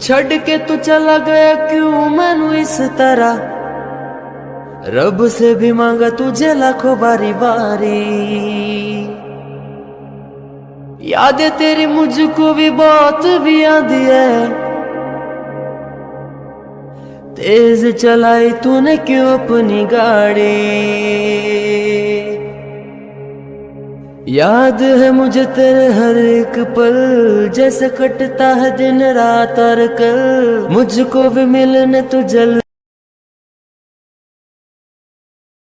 छड़ के तू चला गया क्यों मैनू इस तरह, रब से भी मांगा तुझे लाखों बारी बारी। याद है तेरी मुझको भी बहुत भी आंधी है, तेज चलाई तूने क्यों अपनी गाड़ी। याद है मुझे तेरे हर एक पल, जैसे कटता है दिन रात और कल, मुझको भी मिलने तू जल